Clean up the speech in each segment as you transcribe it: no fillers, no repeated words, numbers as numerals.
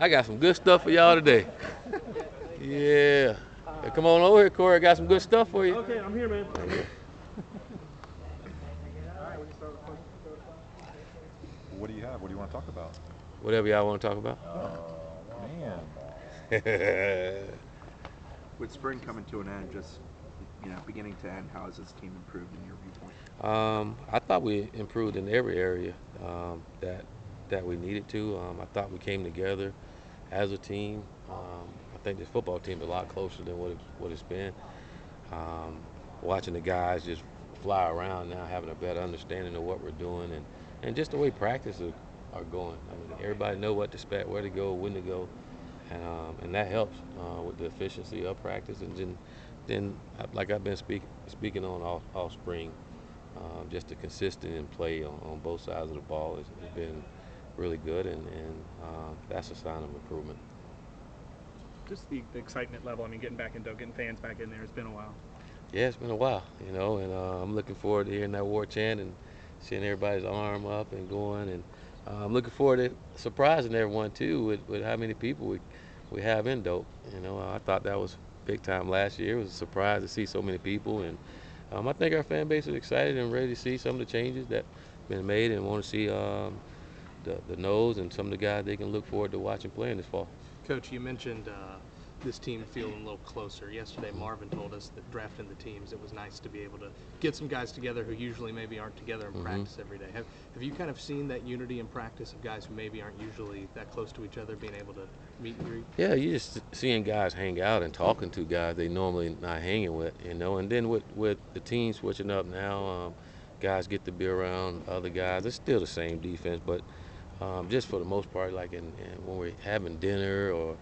I got some good stuff for y'all today. Yeah. Come on over here, Corey. I got some good stuff for you. Okay, I'm here, man. What do you have? What do you want to talk about? Whatever y'all want to talk about. Man. With spring coming to an end, just beginning to end, how has this team improved in your viewpoint? I thought we improved in every area that we needed to. I thought we came together as a team. I think this football team is a lot closer than what it's been. Watching the guys just fly around now, having a better understanding of what we're doing, and just the way practices are going. I mean, everybody know what to expect, where to go, when to go, and that helps with the efficiency of practice. And then like I've been speaking on all spring, just the consistent in play on both sides of the ball has been really good, and that's a sign of improvement. Just the excitement level. I mean, getting back into getting fans back in there. It's been a while. Yeah, it's been a while, and I'm looking forward to hearing that Warchant and seeing everybody's arm up and going, and I'm looking forward to surprising everyone too with how many people we have in dope. I thought that was big time last year. It was a surprise to see so many people, and I think our fan base is excited and ready to see some of the changes that have been made, and want to see the nose and some of the guys they can look forward to watching playing this fall. Coach, you mentioned this team feeling a little closer. Yesterday, Marvin told us that drafting the teams, it was nice to be able to get some guys together who usually maybe aren't together in practice every day. Have you kind of seen that unity in practice of guys who maybe aren't usually that close to each other being able to meet and greet? Yeah, you just seeing guys hang out and talking to guys they normally not hanging with, and then with the team switching up now, guys get to be around other guys. It's still the same defense, but just for the most part, like when we're having dinner or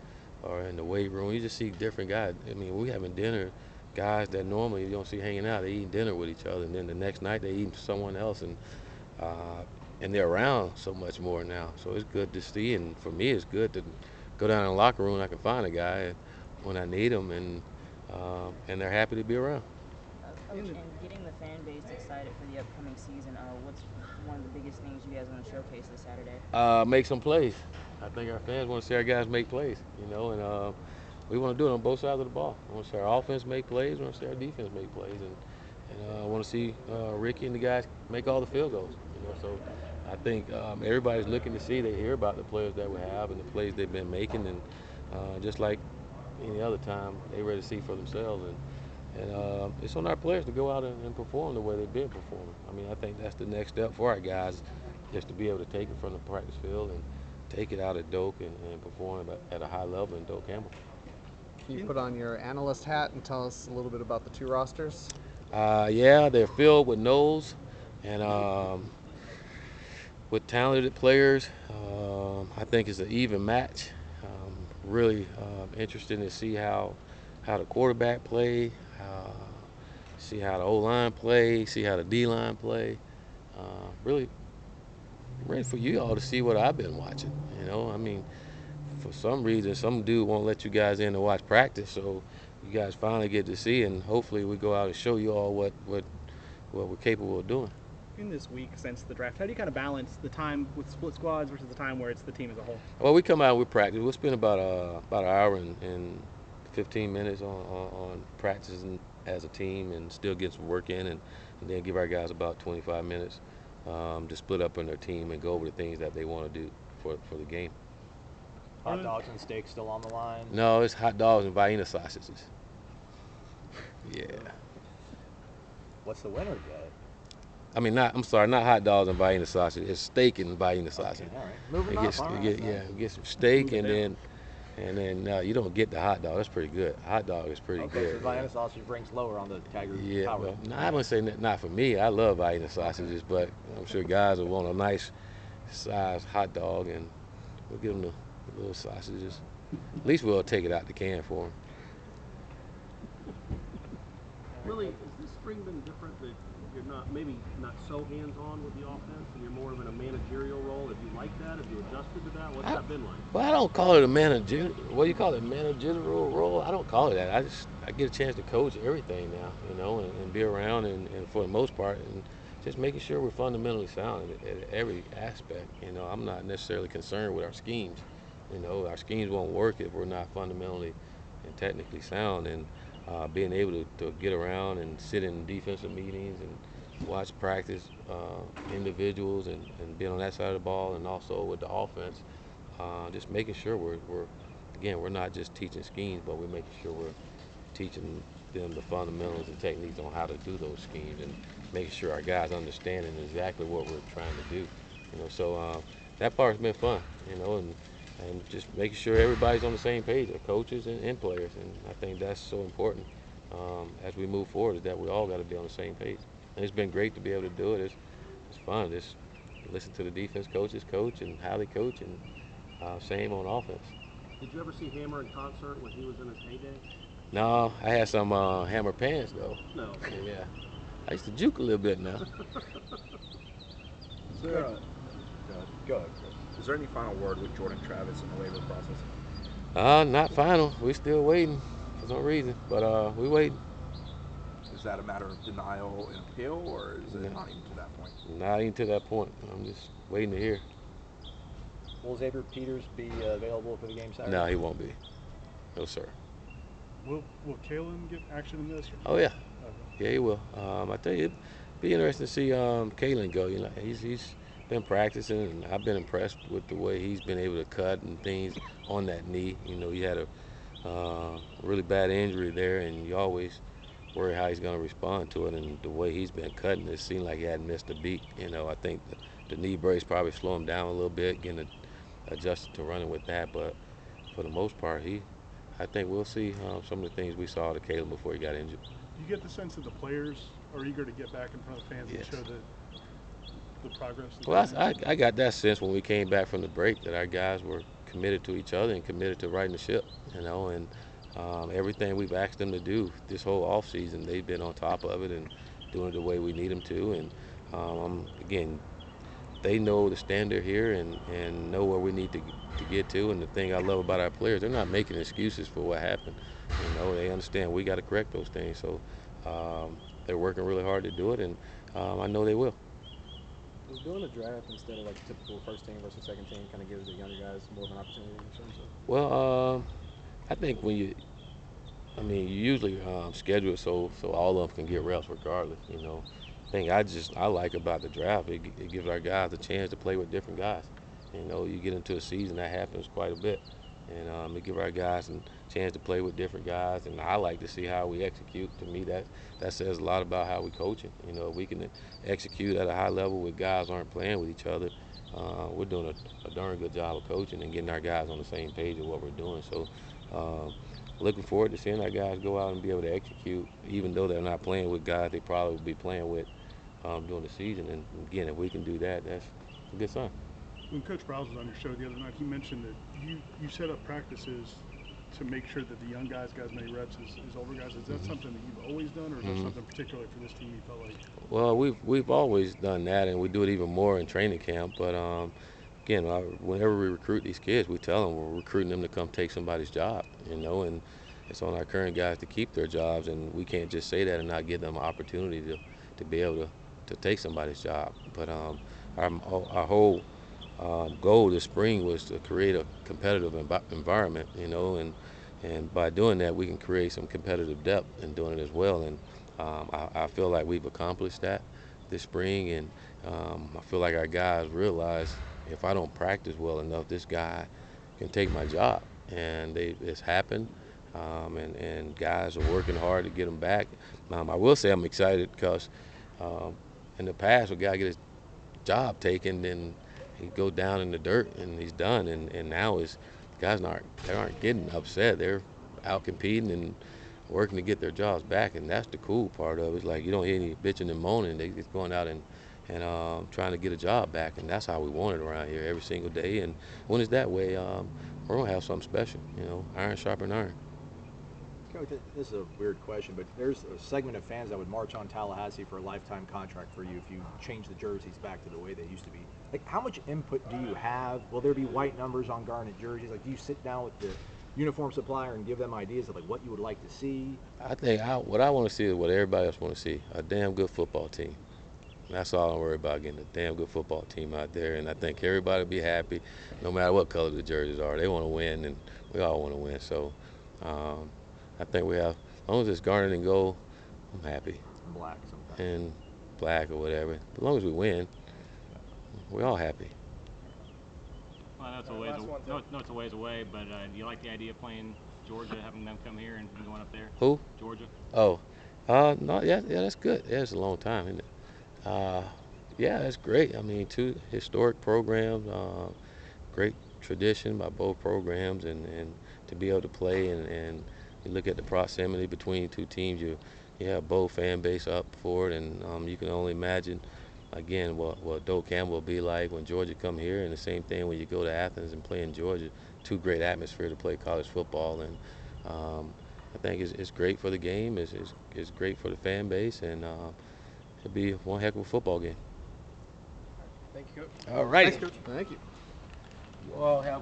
in the weight room, you just see different guys. I mean, we're having dinner, guys that normally you don't see hanging out, they eating dinner with each other, and then the next night they eating someone else, and they're around so much more now. So it's good to see, and for me, it's good to go down in the locker room and I can find a guy when I need him, and they're happy to be around. Coach, and getting the fan base excited for the upcoming season, what's one of the biggest things you guys want to showcase this Saturday? Make some plays. I think our fans want to see our guys make plays, and we want to do it on both sides of the ball. I want to see our offense make plays. We want to see our defense make plays, and I want to see Ricky and the guys make all the field goals. So I think everybody's looking to see. They hear about the players that we have and the plays they've been making, and just like any other time, they ready to see for themselves. And it's on our players to go out and perform the way they've been performing. I mean, I think that's the next step for our guys, just to be able to take it from the practice field and take it out at Doak and perform at a high level in Doak Campbell. Can you put on your analyst hat and tell us a little bit about the two rosters? Yeah, they're filled with nose and with talented players. I think it's an even match. Really interesting to see how the quarterback play, see how the O-line play, see how the D-line play. Really ready for you all to see what I've been watching. I mean, for some reason, some dude won't let you guys in to watch practice, so you guys finally get to see, and hopefully we go out and show you all what we're capable of doing. In this week since the draft, how do you kind of balance the time with split squads versus the time where it's the team as a whole? Well, we come out with practice. We'll spend about an hour and 15 minutes on practicing as a team and still get some work in, and then give our guys about 25 minutes to split up in their team and go over the things that they want to do for the game. Hot dogs and steaks still on the line? No, it's hot dogs and Vienna sausages. Yeah. What's the winner get? I mean, not hot dogs and Vienna sausage. It's steak and Vienna sausage. Okay, all right. Moving up. Get some steak, and then you don't get the hot dog. That's pretty good. Hot dog is pretty Okay, good. so Vienna sausage ranks lower on the Taggart power. Well, no, I wouldn't say not for me. I love Vienna sausages, but I'm sure guys will want a nice size hot dog, and we'll give them the little sausages. At least we'll take it out the can for them. Willie, has this spring been different that you're maybe not so hands-on with the offense and you're more of in a managerial role? Have you liked that? Have you adjusted to that? What's that been like? Well, I don't call it a manager. What do you call it? Managerial role? I don't call it that. I get a chance to coach everything now, and be around and for the most part, and just making sure we're fundamentally sound at every aspect. I'm not necessarily concerned with our schemes. You know, our schemes won't work if we're not fundamentally and technically sound. And being able to get around and sit in defensive meetings and watch practice individuals and being on that side of the ball, and also with the offense, just making sure we're not just teaching schemes, but we're making sure we're teaching them the fundamentals and techniques on how to do those schemes, and making sure our guys understanding exactly what we're trying to do. You know, so that part's been fun. You know, and just making sure everybody's on the same page, the coaches and players, and I think that's so important as we move forward, is that we all got to be on the same page. And it's been great to be able to do it. It's fun. Just listen to the defense coaches coach and how they coach, and same on offense. Did you ever see Hammer in concert when he was in his heyday? No, I had some Hammer pants though. No. Yeah, I used to juke a little bit now. Is there go ahead, Chris. Is there any final word with Jordan Travis in the waiver process? Not final. We're still waiting for some reason, but we waiting. Is that a matter of denial and appeal, or is it not even to that point? Not even to that point. I'm just waiting to hear. Will Xavier Peters be available for the game Saturday? No, he won't be. No, sir. Will Kalen get action in this? Oh yeah, yeah he will. I tell you, it'd be interesting to see Kalen go. You know, he's been practicing, and I've been impressed with the way he's been able to cut and things on that knee. You know, he had a really bad injury there, and you always worry how he's going to respond to it. And the way he's been cutting, it seemed like he hadn't missed a beat. You know, I think the knee brace probably slowed him down a little bit, getting adjusted to running with that. But for the most part, I think we'll see some of the things we saw to Caleb before he got injured. You get the sense that the players are eager to get back in front of fans Yes. and show the progress. Well, I got that sense when we came back from the break, that our guys were committed to each other and committed to righting the ship, you know, and everything we've asked them to do this whole offseason, they've been on top of it and doing it the way we need them to. And again, they know the standard here and know where we need to get to. And the thing I love about our players, they're not making excuses for what happened. You know, they understand we got to correct those things. So they're working really hard to do it, and I know they will. Is doing a draft instead of like typical first team versus second team kind of gives the younger guys more of an opportunity in terms of? Well, I think you usually schedule it so all of them can get reps regardless. You know, thing I like about the draft, it gives our guys a chance to play with different guys. You know, you get into a season, that happens quite a bit, and it gives our guys a chance to play with different guys. And I like to see how we execute. To me, that says a lot about how we coaching. You know, if we can execute at a high level with guys aren't playing with each other, we're doing a darn good job of coaching and getting our guys on the same page of what we're doing. So looking forward to seeing our guys go out and be able to execute, even though they're not playing with guys they probably will be playing with during the season. And again, if we can do that, that's a good sign. When Coach Browse was on your show the other night, he mentioned that you set up practices to make sure that the young guys got as many reps as older guys. Is that something that you've always done, or is that something particularly for this team you felt like? Well, we've always done that, and we do it even more in training camp. But again, whenever we recruit these kids, we tell them we're recruiting them to come take somebody's job, you know, and it's on our current guys to keep their jobs, and we can't just say that and not give them an opportunity to be able to take somebody's job. But our whole goal this spring was to create a competitive environment, you know, and by doing that, we can create some competitive depth in doing it as well. And I feel like we've accomplished that this spring, and I feel like our guys realize if I don't practice well enough, this guy can take my job, and it's happened. And guys are working hard to get them back. I will say I'm excited because in the past, a guy get his job taken, then he'd go down in the dirt and he's done. And now guys aren't getting upset. They're out competing and working to get their jobs back, and that's the cool part of it. It's like you don't hear any bitching and moaning. They just going out and trying to get a job back, and that's how we want it around here every single day. And when it's that way, we're gonna have something special. You know, iron sharpen iron. Coach, this is a weird question, but there's a segment of fans that would march on Tallahassee for a lifetime contract for you if you change the jerseys back to the way they used to be. Like, how much input do you have? Will there be white numbers on Garnet jerseys? Like, do you sit down with the uniform supplier and give them ideas of like what you would like to see? I think what I want to see is what everybody else want to see: a damn good football team. That's all I'm worried about, getting a damn good football team out there. And I think everybody will be happy, no matter what color the jerseys are. They want to win, and we all want to win. So I think we have, as long as it's Garnet and Gold, I'm happy. Black sometimes. And black or whatever. As long as we win, we're all happy. Well, I know it's a ways away, but do you like the idea of playing Georgia, having them come here and going up there? Who? Georgia. Oh, no, yeah, that's good. Yeah, it's a long time, isn't it? Yeah, that's great. I mean, two historic programs, great tradition by both programs, and to be able to play and you look at the proximity between two teams, you have both fan base up for it, and you can only imagine, again, what Doak Campbell will be like when Georgia come here, and the same thing when you go to Athens and play in Georgia. Two great atmosphere to play college football, and I think it's great for the game. It's great for the fan base, and it'll be one heck of a football game. Thank you, Coach. All right. Thank you. You all have